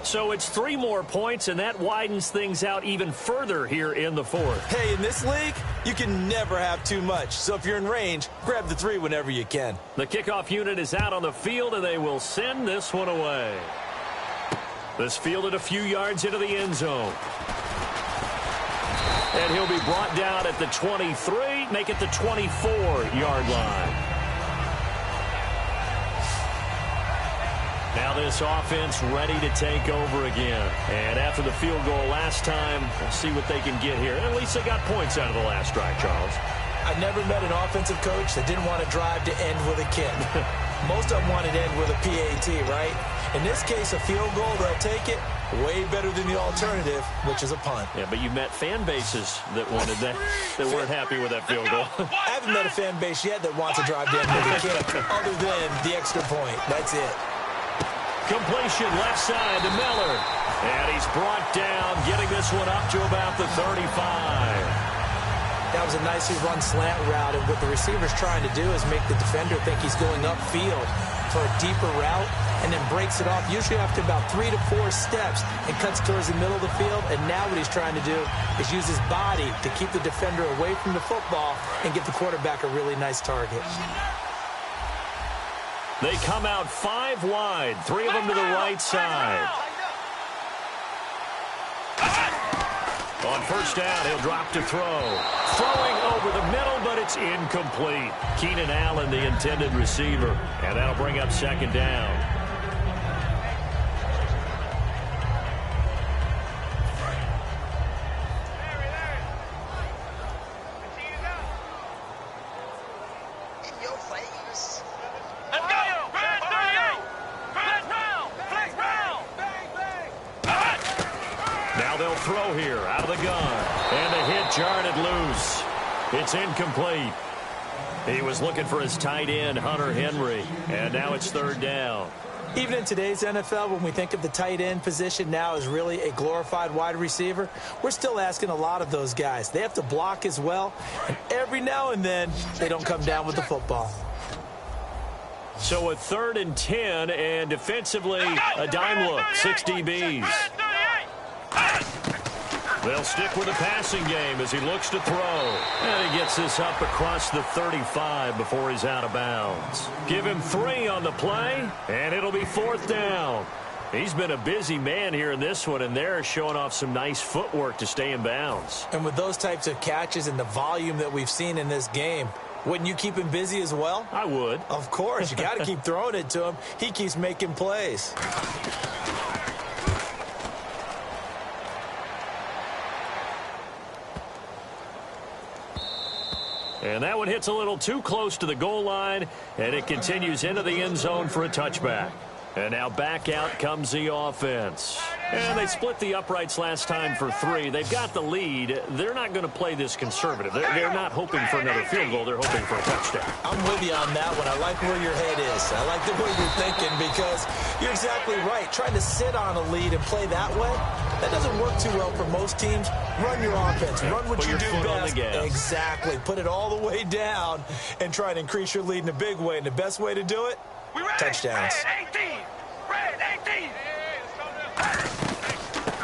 So it's 3 more points, and that widens things out even further here in the 4th. Hey, in this league, you can never have too much. So if you're in range, grab the 3 whenever you can. The kickoff unit is out on the field, and they will send this one away. This fielded a few yards into the end zone. And he'll be brought down at the 23, make it the 24-yard line. Now this offense ready to take over again. And after the field goal last time, we'll see what they can get here. At least they got points out of the last drive, Charles. I've never met an offensive coach that didn't want to drive to end with a kick. Most of them wanted to end with a PAT, right? In this case, a field goal, they'll take it. Way better than the alternative, which is a punt. Yeah, but you met fan bases that wanted that, that weren't happy with that field goal. I haven't met a fan base yet that wants to drive to end with a kick, other than the extra point. That's it. Completion left side to Miller. And he's brought down, getting this one up to about the 35. That was a nicely run slant route, and what the receiver's trying to do is make the defender think he's going upfield for a deeper route, and then breaks it off, usually after about 3 to 4 steps, and cuts towards the middle of the field. And now what he's trying to do is use his body to keep the defender away from the football and get the quarterback a really nice target. They come out 5 wide, 3 of them to the right side. On first down, he'll drop to throw. Throwing over the middle, but it's incomplete. Keenan Allen, the intended receiver. And that'll bring up 2nd down. In your face. Now they'll throw here out of the gun. And the hit jarred it loose. It's incomplete. He was looking for his tight end, Hunter Henry. And now it's third down. Even in today's NFL, when we think of the tight end position now as really a glorified wide receiver, we're still asking a lot of those guys. They have to block as well, and every now and then, they don't come down with the football. So a 3rd and 10, and defensively, a dime look, 6 DBs. They'll stick with the passing game as he looks to throw. And he gets this up across the 35 before he's out of bounds. Give him 3 on the play, and it'll be 4th down. He's been a busy man here in this one, and they're showing off some nice footwork to stay in bounds. And with those types of catches and the volume that we've seen in this game, wouldn't you keep him busy as well? I would. Of course. You got to keep throwing it to him. He keeps making plays. And that one hits a little too close to the goal line, and it continues into the end zone for a touchback. And now back out comes the offense. And they split the uprights last time for 3. They've got the lead. They're not going to play this conservative. They're not hoping for another field goal. They're hoping for a touchdown. I'm with you on that one. I like where your head is. I like the way you're thinking because you're exactly right. Trying to sit on a lead and play that way, that doesn't work too well for most teams. Run your offense. Run what you do best. Exactly. Put it all the way down and try and increase your lead in a big way. And the best way to do it, touchdowns.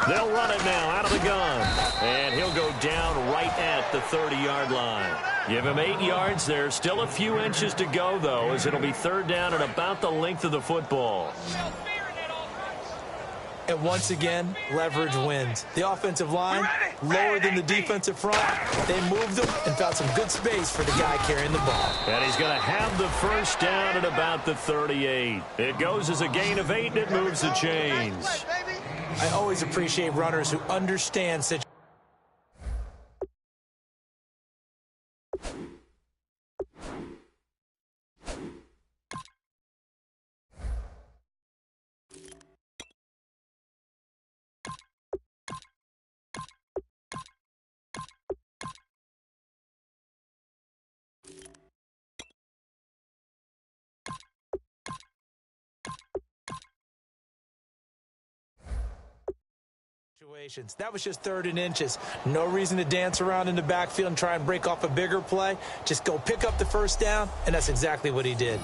They'll run it now out of the gun. And he'll go down right at the 30-yard line. Give him 8 yards there. Still a few inches to go, though, as it'll be 3rd down and about the length of the football. And once again, leverage wins. The offensive line, lower than the defensive front. They moved them and found some good space for the guy carrying the ball. And he's going to have the 1st down at about the 38. It goes as a gain of 8, and it moves the chains. I always appreciate runners who understand situations. That was just 3rd and inches. No reason to dance around in the backfield and try and break off a bigger play. Just go pick up the 1st down, and that's exactly what he did.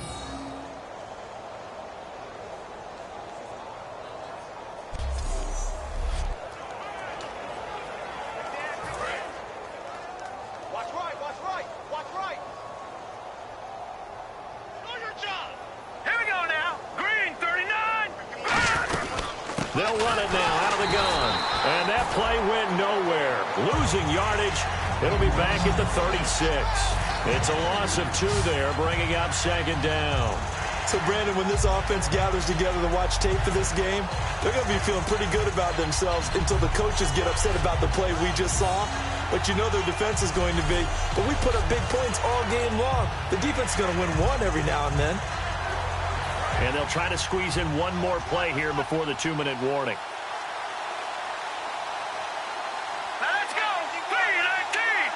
Watch right, watch right, watch right. Do your job. Here we go now. Green, 39. They'll run it now out of the gun. And that play went nowhere. Losing yardage. It'll be back at the 36. It's a loss of 2 there, bringing up 2nd down. So, Brandon, when this offense gathers together to watch tape for this game, they're going to be feeling pretty good about themselves until the coaches get upset about the play we just saw. But you know their defense is going to be, but we put up big points all game long. The defense is going to win one every now and then. And they'll try to squeeze in one more play here before the 2-minute warning. Let's go. 319.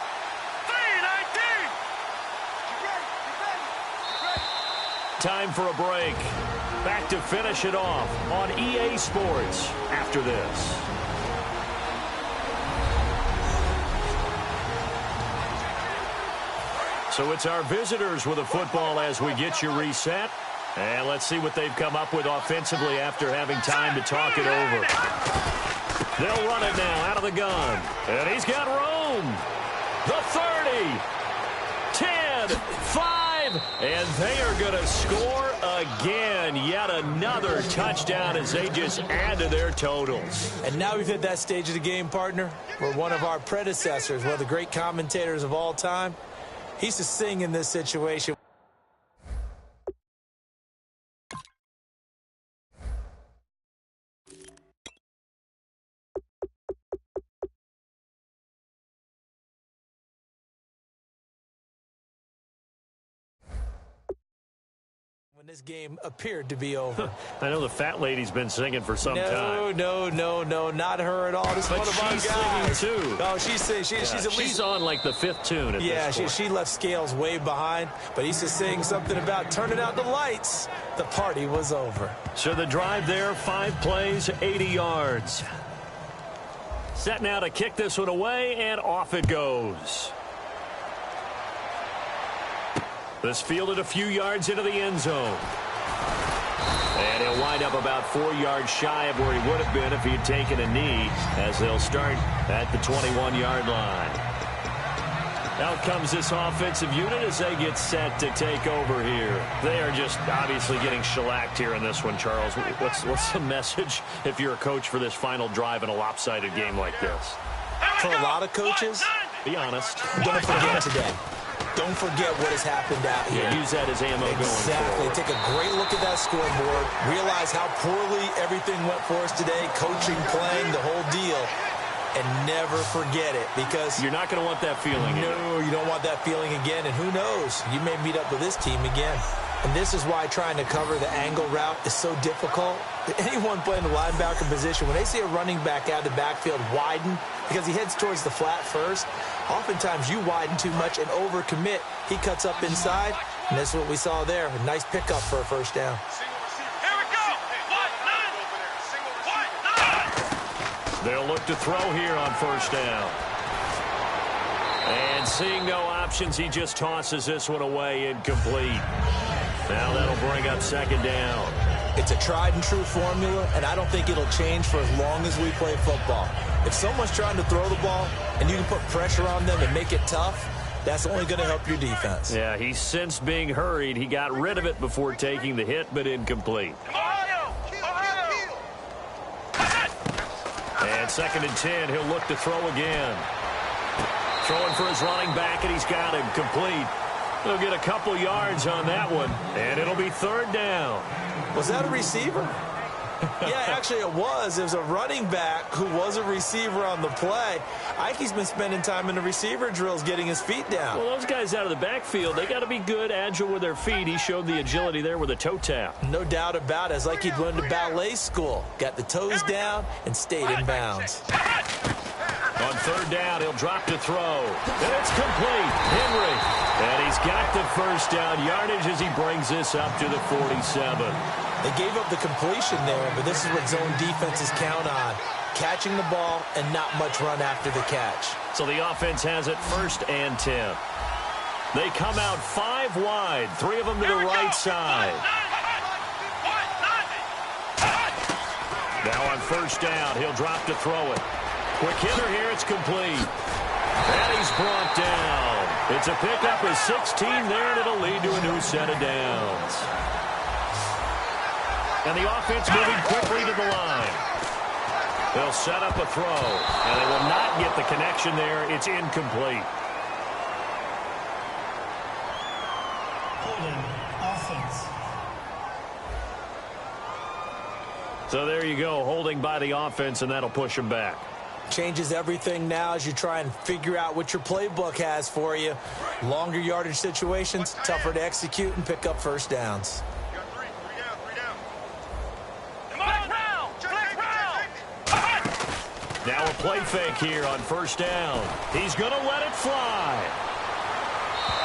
319. Time for a break. Back to finish it off on EA Sports after this. So it's our visitors with a football as we get you reset. And let's see what they've come up with offensively after having time to talk it over. They'll run it now out of the gun. And he's got room. The 30. 10. 5. And they are going to score again. Yet another touchdown as they just add to their totals. And now we've hit that stage of the game, partner, where one of our predecessors, one of the great commentators of all time, he used to sing in this situation. when this game appeared to be over. I know the fat lady's been singing for some time. No, not her at all. This but is one of our guys. Singing too. Oh, she's singing. She's at least, she's on like the 5th tune at this point. she left Scales way behind, but he's just saying something about turning out the lights. The party was over. So the drive there, 5 plays, 80 yards. Set now to kick this one away, and off it goes. This fielded a few yards into the end zone. And he'll wind up about 4 yards shy of where he would have been if he had taken a knee, as they'll start at the 21-yard line. Out comes this offensive unit as they get set to take over here. They are just obviously getting shellacked here in this one, Charles. What's the message if you're a coach for this final drive in a lopsided game like this? For a lot of coaches, be honest, don't forget today. Don't forget what has happened out here. Yeah, use that as ammo going forward. Exactly. Take a great look at that scoreboard. Realize how poorly everything went for us today. Coaching, playing, the whole deal. And never forget it, because you're not going to want that feeling. No, you don't want that feeling again. And who knows? You may meet up with this team again. And this is why trying to cover the angle route is so difficult. Anyone playing the linebacker position, when they see a running back out of the backfield widen because he heads towards the flat first, oftentimes you widen too much and overcommit. He cuts up inside, and that's what we saw there. A nice pickup for a first down. Here we go. They'll look to throw here on first down. And seeing no options, he just tosses this one away, incomplete. Now that'll bring up second down. It's a tried and true formula, and I don't think it'll change for as long as we play football. If someone's trying to throw the ball and you can put pressure on them and make it tough, that's only going to help your defense. Yeah, he sensed being hurried. He got rid of it before taking the hit, but incomplete. And 2nd and 10, he'll look to throw again. Throwing for his running back, and he's got him complete. He'll get a couple yards on that one, and it'll be 3rd down. Was that a receiver? Yeah, actually it was. It was a running back who was a receiver on the play. Ike's been spending time in the receiver drills getting his feet down. Well, those guys out of the backfield, they got to be good, agile with their feet. He showed the agility there with a toe tap. No doubt about it. It's like he'd went to ballet school. Got the toes down and stayed in bounds. On 3rd down, he'll drop to throw. And it's complete. Henry. And he's got the first down yardage as he brings this up to the 47. They gave up the completion there, but this is what zone defenses count on. Catching the ball and not much run after the catch. So the offense has it 1st and 10. They come out 5 wide, 3 of them to the right side. Now on 1st down, he'll drop to throw it. Quick hitter here, it's complete. And he's brought down. It's a pickup of 16 there, and it'll lead to a new set of downs. And the offense moving quickly to the line. They'll set up a throw, and they will not get the connection there. It's incomplete. Holding offense. So there you go, holding by the offense, and that'll push them back. Changes everything now as you try and figure out what your playbook has for you. Longer yardage situations, tougher to execute and pick up first downs. Now a play fake here on 1st down. He's going to let it fly.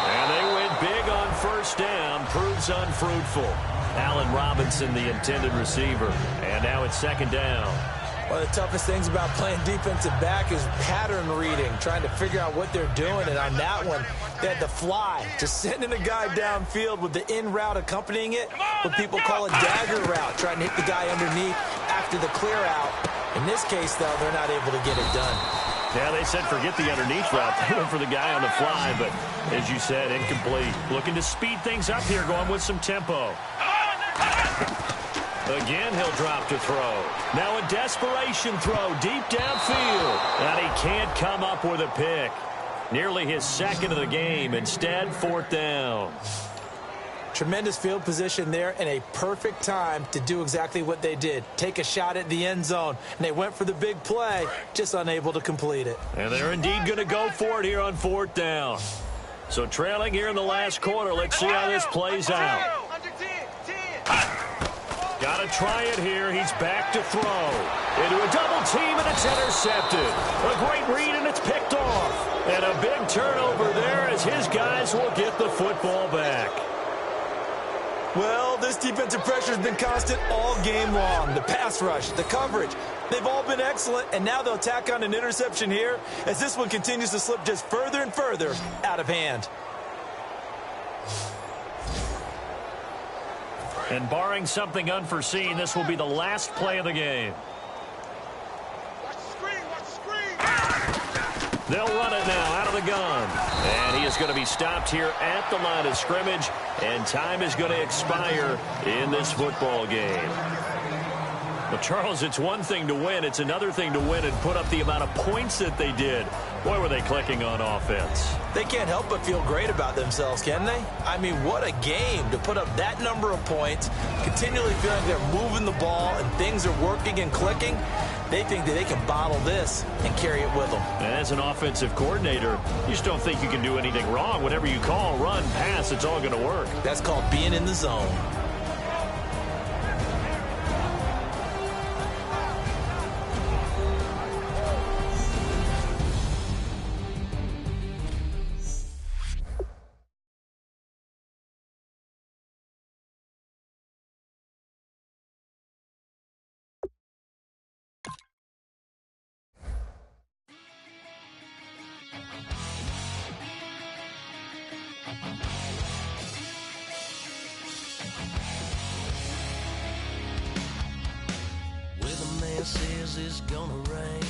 And they went big on 1st down. Proves unfruitful. Allen Robinson, the intended receiver. And now it's 2nd down. One of the toughest things about playing defensive back is pattern reading, trying to figure out what they're doing. And on that one, they had the fly, just sending a guy downfield with the in route accompanying it, what people call a dagger route, trying to hit the guy underneath after the clear out. In this case, though, they're not able to get it done. Yeah, they said forget the underneath route. They went for the guy on the fly, but as you said, incomplete. Looking to speed things up here, going with some tempo. Again, he'll drop to throw. Now a desperation throw deep downfield. And he can't come up with a pick. Nearly his 2nd of the game. Instead, 4th down. Tremendous field position there and a perfect time to do exactly what they did. Take a shot at the end zone. And they went for the big play, just unable to complete it. And they're indeed going to go for it here on 4th down. So trailing here in the last quarter. Let's see how this plays out. Under 10. Got to try it here. He's back to throw. Into a double team, and it's intercepted. A great read, and it's picked off. And a big turnover there as his guys will get the football back. Well, this defensive pressure has been constant all game long. The pass rush, the coverage, they've all been excellent, and now they'll tack on an interception here as this one continues to slip just further and further out of hand. And barring something unforeseen, this will be the last play of the game. Watch the screen, watch the screen. They'll run it now out of the gun. And he is going to be stopped here at the line of scrimmage. And time is going to expire in this football game. Well, Charles, it's one thing to win. It's another thing to win and put up the amount of points that they did. Boy, were they clicking on offense. They can't help but feel great about themselves, can they? I mean, what a game to put up that number of points, continually feeling they're moving the ball and things are working and clicking. They think that they can bottle this and carry it with them. And as an offensive coordinator, you just don't think you can do anything wrong. Whatever you call, run, pass, it's all going to work. That's called being in the zone. Says it's gonna rain.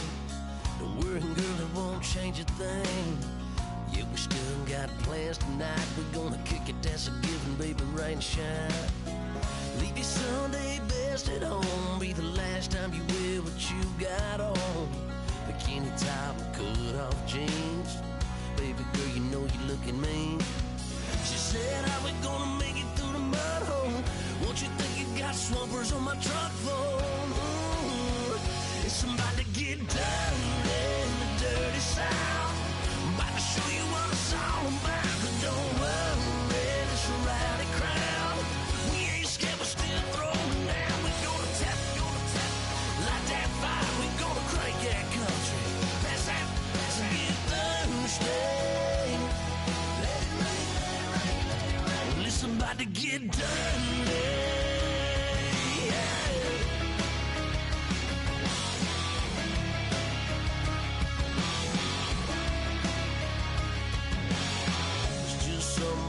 Don't worry, girl, it won't change a thing. Yeah, we still got plans tonight. We're gonna kick it, that's a given, baby, rain and shine. Leave your Sunday best at home. Be the last time you wear what you got on. Bikini top and cut off jeans. Baby girl, you know you're looking mean. She said, how we gonna make it through the mud hole? Won't you think you got swampers on my truck phone? It's about to get dirty in the dirty south. I'm about to show you what it's all about. But don't worry, it's a rowdy crowd. We ain't scared, we're still throwing down. We're gonna tap, light that fire. We're gonna crank that country. Pass that, and get Thursday. Let it rain, let it rain, let it rain. Well, it's about to get dirty.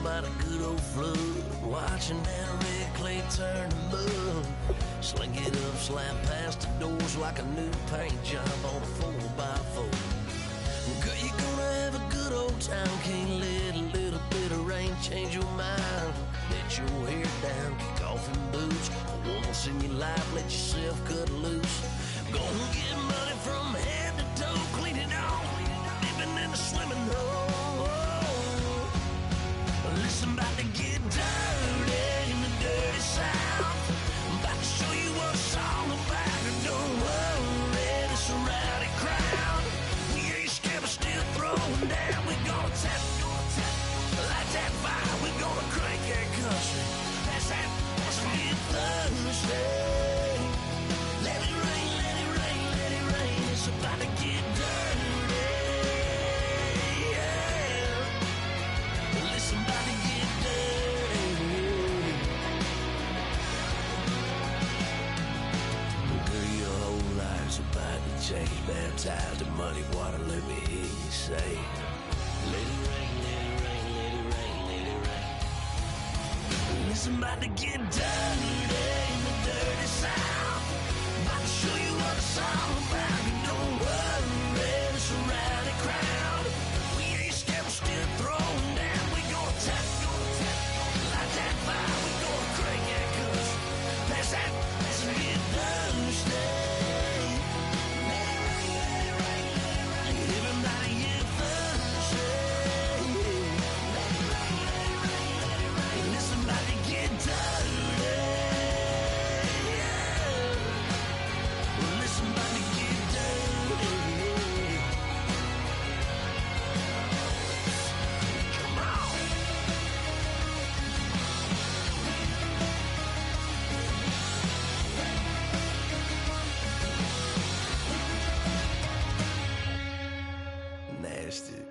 About a good old flood, watching that red clay turn to mud. Sling it up, slap past the doors like a new paint job on a 4x4. Girl, you're gonna have a good old time. Can't let a little bit of rain change your mind. Let your hair down, kick off in boots. Once in your life, let yourself cut loose. Gonna get money from head to toe, clean it off, dipping in the swimming hole. Listen, about to get dirty in the dirty south. I'm about to show you what it's all about. And don't worry, it's a rowdy crowd. We ain't scared, but still throwing down. We're gonna tap, light that fire. We're gonna crank that country. That's that, let's get Thursday. Let it rain, let it rain, let it rain. It's about to get dirty. Change, baptized in muddy water, let me hear you say, let it rain, let it rain, let it rain, let it rain. Listen, about to get dirty in the dirty south. About to show you what it's all about. And don't worry, it's a rowdy crowd. We ain't scared, we're still throwing down. We gonna tap, light that fire. We gonna crank that country. Pass that, let's get Thursday. Listen, about to get smashed it.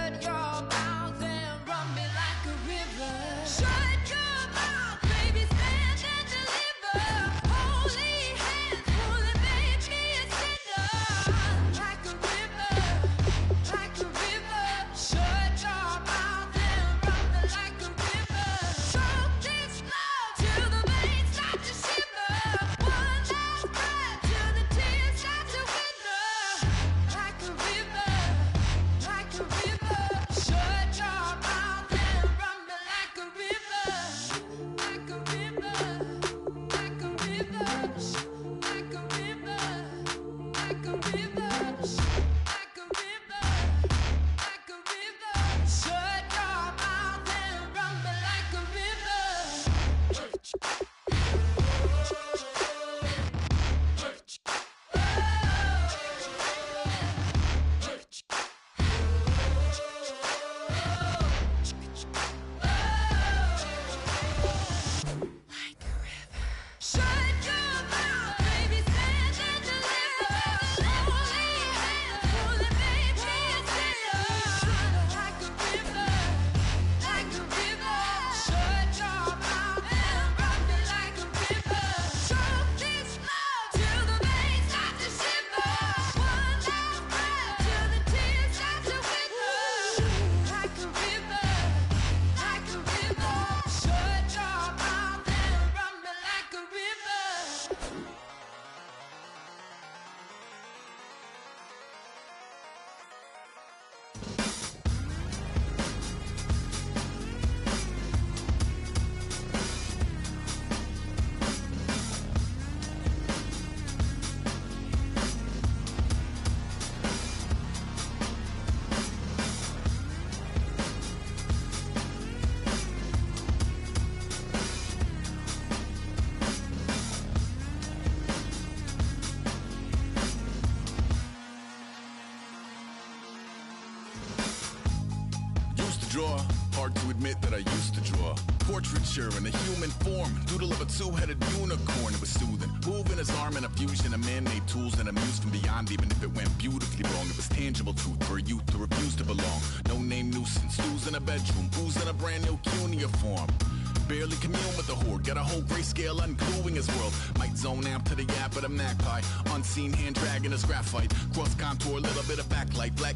Shut your mouth and run me like a river. Shut your mouth, baby, stand and deliver. Holy hands pulling, make me a sinner. Like a river, like a river. Shut your mouth and run me like a river. Choke this love till the veins start to shiver. One last breath till the tears start to wither. Like a river, like a river. Shut your mouth and run me like a river. Like a river, like a river. Like a river, like a river. Like a river, like a river. Shut your mouth and run me like a river. Shut your mouth, baby, stand and deliver. Holy hands pulling, make me a sinner. Like a river, like a river. Shut your mouth and run me like a river. Choke this love till the veins start to shiver. One last breath till the tears start to wither. Like a river, like a river. Shut your mouth and run me like a river. Used to draw, hard to admit that I used to draw. Portraiture in a human form, doodle of a two-headed unicorn. It was soothing, moving his arm in a fusion of man-made tools and a muse from beyond. Even if it went beautifully wrong, it was tangible truth for a youth to refuse to belong. No name nuisance, stews in a bedroom, booze in a brand new cuneiform. Barely commune with the horde, got a whole grayscale ungluing his world. Might zone amp to the yap of the magpie, unseen hand dragging his graphite. Cross contour, little bit of backlight, black